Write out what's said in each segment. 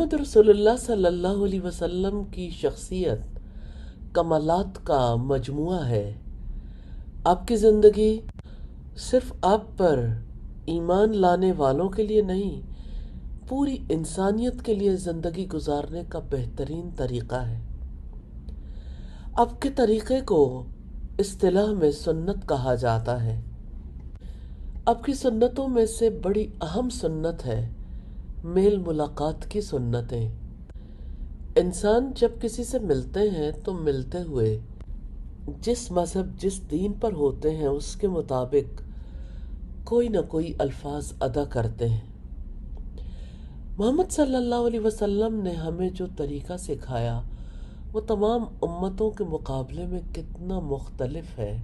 محمد رسول اللہ صلی اللہ علیہ وسلم کی شخصیت کمالات کا مجموعہ ہے۔ آپ کی زندگی صرف آپ پر ایمان لانے والوں کے لیے نہیں، پوری انسانیت کے لیے زندگی گزارنے کا بہترین طریقہ ہے۔ آپ کے طریقے کو اصطلاح میں سنت کہا جاتا ہے۔ آپ کی سنتوں میں سے بڑی اہم سنت ہے میل ملاقات کی سنتیں۔ انسان جب کسی سے ملتے ہیں تو ملتے ہوئے جس مذہب جس دین پر ہوتے ہیں اس کے مطابق کوئی نہ کوئی الفاظ ادا کرتے ہیں۔ محمد صلی اللہ علیہ وسلم نے ہمیں جو طریقہ سکھایا وہ تمام امتوں کے مقابلے میں کتنا مختلف ہے۔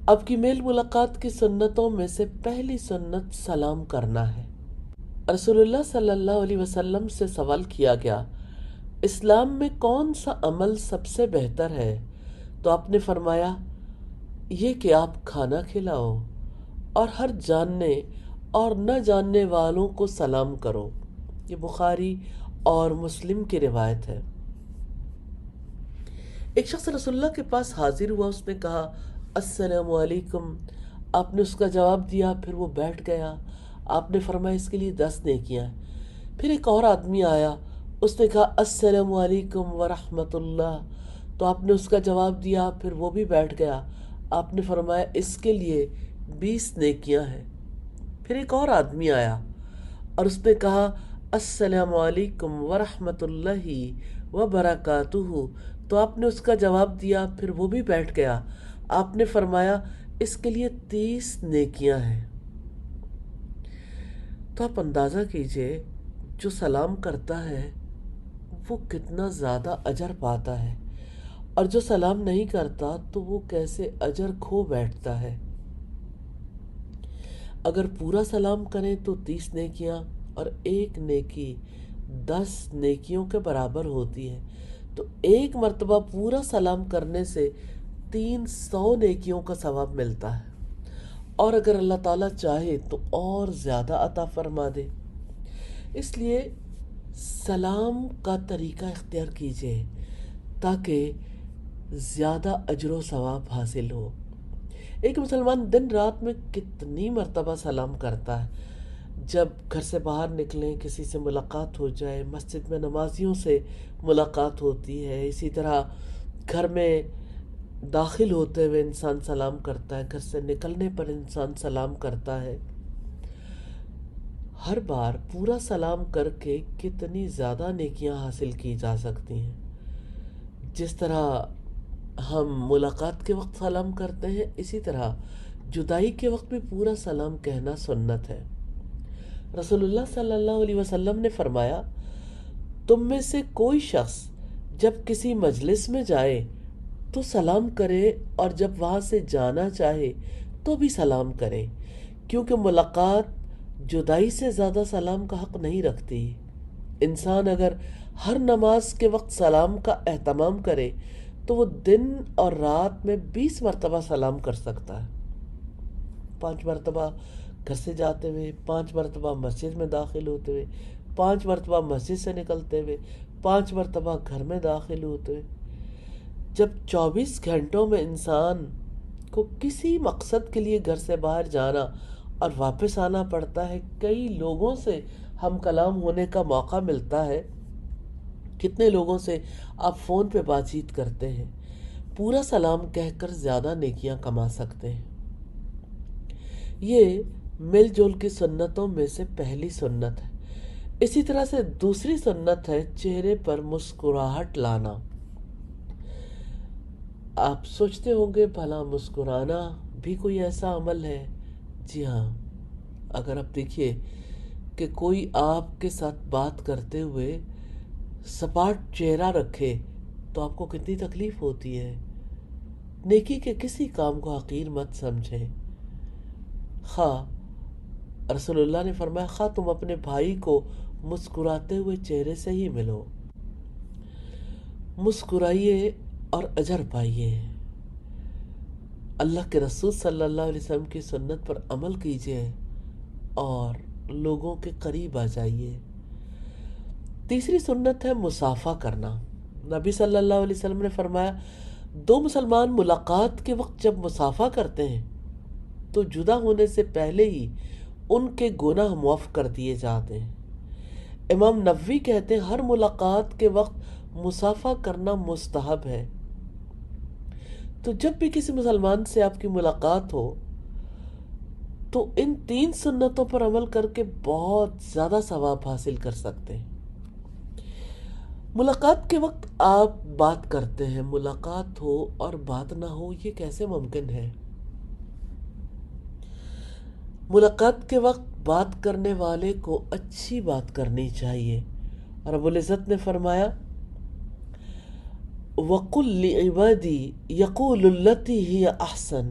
اب کی میل ملاقات کی سنتوں میں سے پہلی سنت سلام کرنا ہے۔ رسول اللہ صلی اللہ علیہ وسلم سے سوال کیا گیا، اسلام میں کون سا عمل سب سے بہتر ہے؟ تو آپ نے فرمایا، یہ کہ آپ کھانا کھلاؤ اور ہر جاننے اور نہ جاننے والوں کو سلام کرو۔ یہ بخاری اور مسلم کی روایت ہے۔ ایک شخص رسول اللہ کے پاس حاضر ہوا، اس نے کہا السلام علیکم۔ آپ نے اس کا جواب دیا، پھر وہ بیٹھ گیا۔ آپ نے فرمایا اس کے لیے 10 نیکیاں ہیں۔ پھر ایک اور آدمی آیا، اس نے کہا السلام علیکم ورحمۃ اللہ۔ تو آپ نے اس کا جواب دیا، پھر وہ بھی بیٹھ گیا۔ آپ نے فرمایا اس کے لیے 20 نیکیاں ہیں۔ پھر ایک اور آدمی آیا اور اس نے کہا السلام علیکم ورحمۃ اللہ وبرکاتہ۔ تو آپ نے اس کا جواب دیا، پھر وہ بھی بیٹھ گیا۔ آپ نے فرمایا اس کے لیے 30 نیکیاں ہیں۔ تو آپ اندازہ کیجئے جو سلام کرتا ہے وہ کتنا زیادہ اجر پاتا ہے، اور جو سلام نہیں کرتا تو وہ کیسے اجر کھو بیٹھتا ہے۔ اگر پورا سلام کریں تو 30 نیکیاں اور ایک نیکی 10 نیکیوں کے برابر ہوتی ہے۔ تو ایک مرتبہ پورا سلام کرنے سے 300 نیکیوں کا ثواب ملتا ہے، اور اگر اللہ تعالیٰ چاہے تو اور زیادہ عطا فرما دے۔ اس لیے سلام کا طریقہ اختیار کیجئے تاکہ زیادہ اجر و ثواب حاصل ہو۔ ایک مسلمان دن رات میں کتنی مرتبہ سلام کرتا ہے۔ جب گھر سے باہر نکلیں کسی سے ملاقات ہو جائے، مسجد میں نمازیوں سے ملاقات ہوتی ہے، اسی طرح گھر میں داخل ہوتے ہوئے انسان سلام کرتا ہے، گھر سے نکلنے پر انسان سلام کرتا ہے۔ ہر بار پورا سلام کر کے کتنی زیادہ نیکیاں حاصل کی جا سکتی ہیں۔ جس طرح ہم ملاقات کے وقت سلام کرتے ہیں، اسی طرح جدائی کے وقت بھی پورا سلام کہنا سنت ہے۔ رسول اللہ صلی اللہ علیہ وسلم نے فرمایا، تم میں سے کوئی شخص جب کسی مجلس میں جائے تو سلام کرے، اور جب وہاں سے جانا چاہے تو بھی سلام کرے، کیونکہ ملاقات جدائی سے زیادہ سلام کا حق نہیں رکھتی۔ انسان اگر ہر نماز کے وقت سلام کا اہتمام کرے تو وہ دن اور رات میں 20 مرتبہ سلام کر سکتا ہے۔ 5 مرتبہ گھر سے جاتے ہوئے، 5 مرتبہ مسجد میں داخل ہوتے ہوئے، 5 مرتبہ مسجد سے نکلتے ہوئے، 5 مرتبہ گھر میں داخل ہوتے ہوئے۔ جب 24 گھنٹوں میں انسان کو کسی مقصد کے لیے گھر سے باہر جانا اور واپس آنا پڑتا ہے، کئی لوگوں سے ہم کلام ہونے کا موقع ملتا ہے، کتنے لوگوں سے آپ فون پہ بات چیت کرتے ہیں، پورا سلام کہہ کر زیادہ نیکیاں کما سکتے ہیں۔ یہ مل جل کی سنتوں میں سے پہلی سنت ہے۔ اسی طرح سے دوسری سنت ہے چہرے پر مسکراہٹ لانا۔ آپ سوچتے ہوں گے بھلا مسکرانا بھی کوئی ایسا عمل ہے؟ جی ہاں، اگر آپ دیکھیے کہ کوئی آپ کے ساتھ بات کرتے ہوئے سپاٹ چہرہ رکھے تو آپ کو کتنی تکلیف ہوتی ہے۔ نیکی کے کسی کام کو حقیر مت سمجھیں۔ رسول اللہ نے فرمایا، تم اپنے بھائی کو مسکراتے ہوئے چہرے سے ہی ملو۔ مسکرائیے اور اجر پائیے۔ اللہ کے رسول صلی اللہ علیہ وسلم کی سنت پر عمل کیجئے اور لوگوں کے قریب آ جائیے۔ تیسری سنت ہے مصافحہ کرنا۔ نبی صلی اللہ علیہ وسلم نے فرمایا دو مسلمان ملاقات کے وقت جب مصافحہ کرتے ہیں تو جدا ہونے سے پہلے ہی ان کے گناہ معاف کر دیے جاتے ہیں۔ امام نووی کہتے ہیں ہر ملاقات کے وقت مصافحہ کرنا مستحب ہے۔ تو جب بھی کسی مسلمان سے آپ کی ملاقات ہو تو ان 3 سنتوں پر عمل کر کے بہت زیادہ ثواب حاصل کر سکتے ہیں۔ ملاقات کے وقت آپ بات کرتے ہیں، ملاقات ہو اور بات نہ ہو، یہ کیسے ممکن ہے؟ ملاقات کے وقت بات کرنے والے کو اچھی بات کرنی چاہیے۔ رب العزت نے فرمایا وَقُلْ لِعِبَادِي يَقُولُ الَّتِي هِيَ أَحْسَنُ،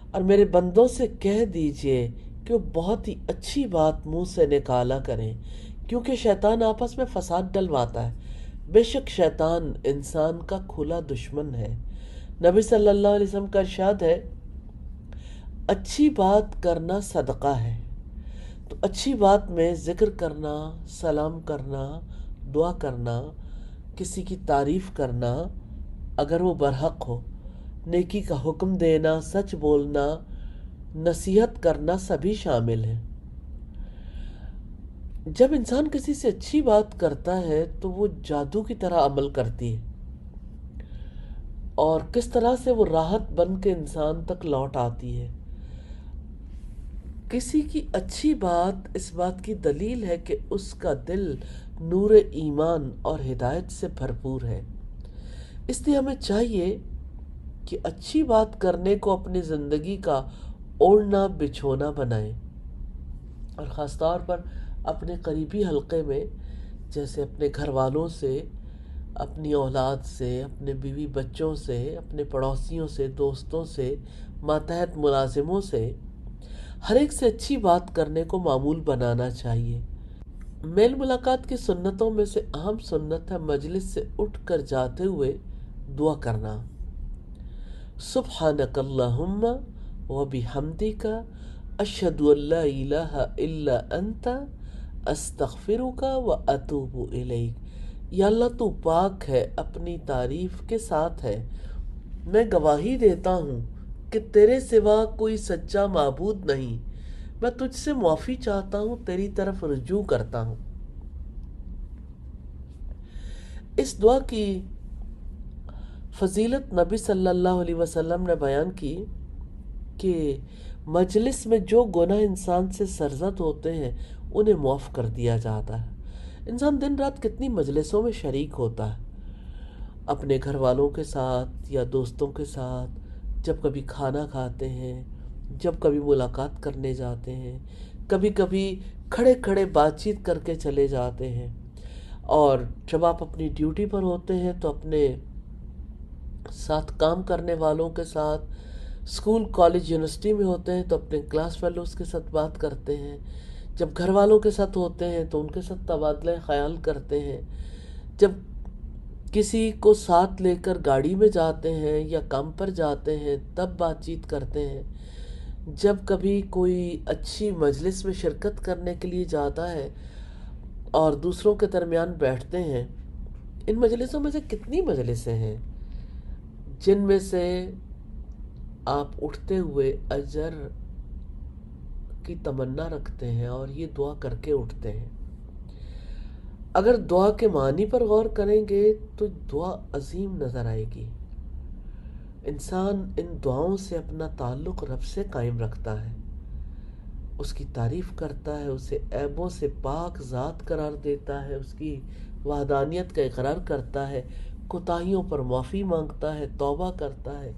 اور میرے بندوں سے کہہ دیجئے کہ وہ بہت ہی اچھی بات منہ سے نکالا کریں، کیونکہ شیطان آپس میں فساد ڈلواتا ہے۔ بے شک شیطان انسان کا کھلا دشمن ہے۔ نبی صلی اللہ علیہ وسلم کا ارشاد ہے اچھی بات کرنا صدقہ ہے۔ تو اچھی بات میں ذکر کرنا، سلام کرنا، دعا کرنا، کسی کی تعریف کرنا اگر وہ برحق ہو، نیکی کا حکم دینا، سچ بولنا، نصیحت کرنا سبھی شامل ہیں۔ جب انسان کسی سے اچھی بات کرتا ہے تو وہ جادو کی طرح عمل کرتی ہے، اور کس طرح سے وہ راحت بن کے انسان تک لوٹ آتی ہے۔ کسی کی اچھی بات اس بات کی دلیل ہے کہ اس کا دل نور ایمان اور ہدایت سے بھرپور ہے۔ اس لیے ہمیں چاہیے کہ اچھی بات کرنے کو اپنی زندگی کا اوڑھنا بچھونا بنائیں، اور خاص طور پر اپنے قریبی حلقے میں، جیسے اپنے گھر والوں سے، اپنی اولاد سے، اپنے بیوی بچوں سے، اپنے پڑوسیوں سے، دوستوں سے، ماتحت ملازموں سے، ہر ایک سے اچھی بات کرنے کو معمول بنانا چاہیے۔ میل ملاقات کی سنتوں میں سے اہم سنت ہے مجلس سے اٹھ کر جاتے ہوئے دعا کرنا۔ سبحانک اللہم و بحمدک اشہد ان لا الہ الا انت استغفرک و اتوب الیک۔ یا اللہ تو پاک ہے، اپنی تعریف کے ساتھ ہے، میں گواہی دیتا ہوں کہ تیرے سوا کوئی سچا معبود نہیں، میں تجھ سے معافی چاہتا ہوں، تیری طرف رجوع کرتا ہوں۔ اس دعا کی فضیلت نبی صلی اللہ علیہ وسلم نے بیان کی کہ مجلس میں جو گناہ انسان سے سرزد ہوتے ہیں انہیں معاف کر دیا جاتا ہے۔ انسان دن رات کتنی مجلسوں میں شریک ہوتا ہے، اپنے گھر والوں کے ساتھ یا دوستوں کے ساتھ، جب کبھی کھانا کھاتے ہیں، جب کبھی ملاقات کرنے جاتے ہیں، کبھی کبھی کھڑے کھڑے بات چیت کر کے چلے جاتے ہیں، اور جب آپ اپنی ڈیوٹی پر ہوتے ہیں تو اپنے ساتھ کام کرنے والوں کے ساتھ، اسکول کالج یونیورسٹی میں ہوتے ہیں تو اپنے کلاس فیلوز کے ساتھ بات کرتے ہیں، جب گھر والوں کے ساتھ ہوتے ہیں تو ان کے ساتھ تبادلہ خیال کرتے ہیں، جب کسی کو ساتھ لے کر گاڑی میں جاتے ہیں یا کام پر جاتے ہیں تب بات چیت کرتے ہیں، جب کبھی کوئی اچھی مجلس میں شرکت کرنے کے لیے جاتا ہے اور دوسروں کے درمیان بیٹھتے ہیں۔ ان مجلسوں میں سے کتنی مجلسیں ہیں جن میں سے آپ اٹھتے ہوئے اجر کی تمنا رکھتے ہیں اور یہ دعا کر کے اٹھتے ہیں۔ اگر دعا کے معنی پر غور کریں گے تو دعا عظیم نظر آئے گی۔ انسان ان دعاؤں سے اپنا تعلق رب سے قائم رکھتا ہے، اس کی تعریف کرتا ہے، اسے عیبوں سے پاک ذات قرار دیتا ہے، اس کی وحدانیت کا اقرار کرتا ہے، کوتاہیوں پر معافی مانگتا ہے، توبہ کرتا ہے۔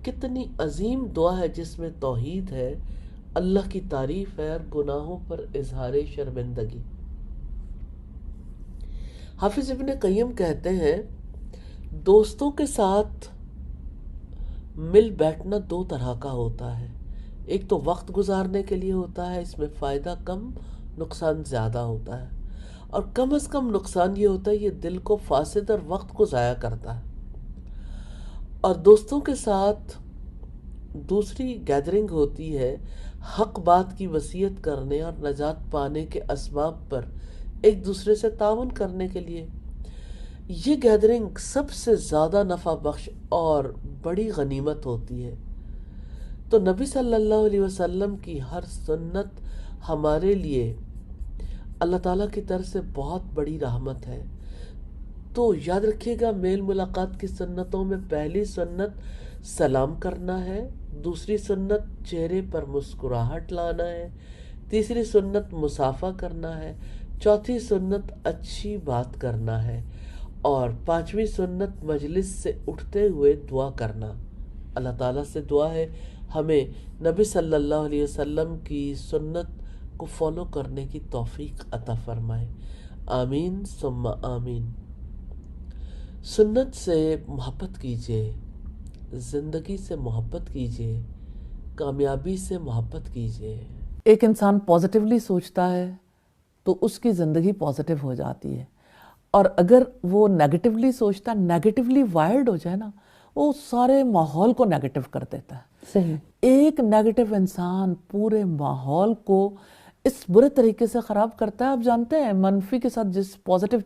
کتنی عظیم دعا ہے جس میں توحید ہے، اللہ کی تعریف ہے اور گناہوں پر اظہار شرمندگی۔ حافظ ابن قیم کہتے ہیں دوستوں کے ساتھ مل بیٹھنا 2 طرح کا ہوتا ہے۔ ایک تو وقت گزارنے کے لیے ہوتا ہے، اس میں فائدہ کم نقصان زیادہ ہوتا ہے، اور کم از کم نقصان یہ ہوتا ہے یہ دل کو فاسد اور وقت کو ضائع کرتا ہے۔ اور دوستوں کے ساتھ دوسری گیدرنگ ہوتی ہے حق بات کی وصیت کرنے اور نجات پانے کے اسباب پر ایک دوسرے سے تعاون کرنے کے لیے۔ یہ گیدرنگ سب سے زیادہ نفع بخش اور بڑی غنیمت ہوتی ہے۔ تو نبی صلی اللہ علیہ وسلم کی ہر سنت ہمارے لیے اللہ تعالیٰ کی طرف سے بہت بڑی رحمت ہے۔ تو یاد رکھیے گا، میل ملاقات کی سنتوں میں پہلی سنت سلام کرنا ہے، دوسری سنت چہرے پر مسکراہٹ لانا ہے، تیسری سنت مصافحہ کرنا ہے، چوتھی سنت اچھی بات کرنا ہے، اور پانچویں سنت مجلس سے اٹھتے ہوئے دعا کرنا۔ اللہ تعالیٰ سے دعا ہے ہمیں نبی صلی اللہ علیہ وسلم کی سنت کو فالو کرنے کی توفیق عطا فرمائے۔ آمین ثم آمین۔ سنت سے محبت کیجیے، زندگی سے محبت کیجیے، کامیابی سے محبت کیجیے۔ ایک انسان پازیٹیولی سوچتا ہے تو اس کی زندگی پازیٹیو ہو جاتی ہے، اور اگر وہ نیگیٹیولی سوچتا ہے، نیگیٹیولی وائرڈ ہو جائے نا، وہ سارے ماحول کو نیگیٹیو کر دیتا ہے۔ صحیح۔ ایک نیگیٹیو انسان پورے ماحول کو اس برے طریقے سے خراب کرتا ہے۔ آپ جانتے ہیں منفی کے ساتھ جس پازیٹیو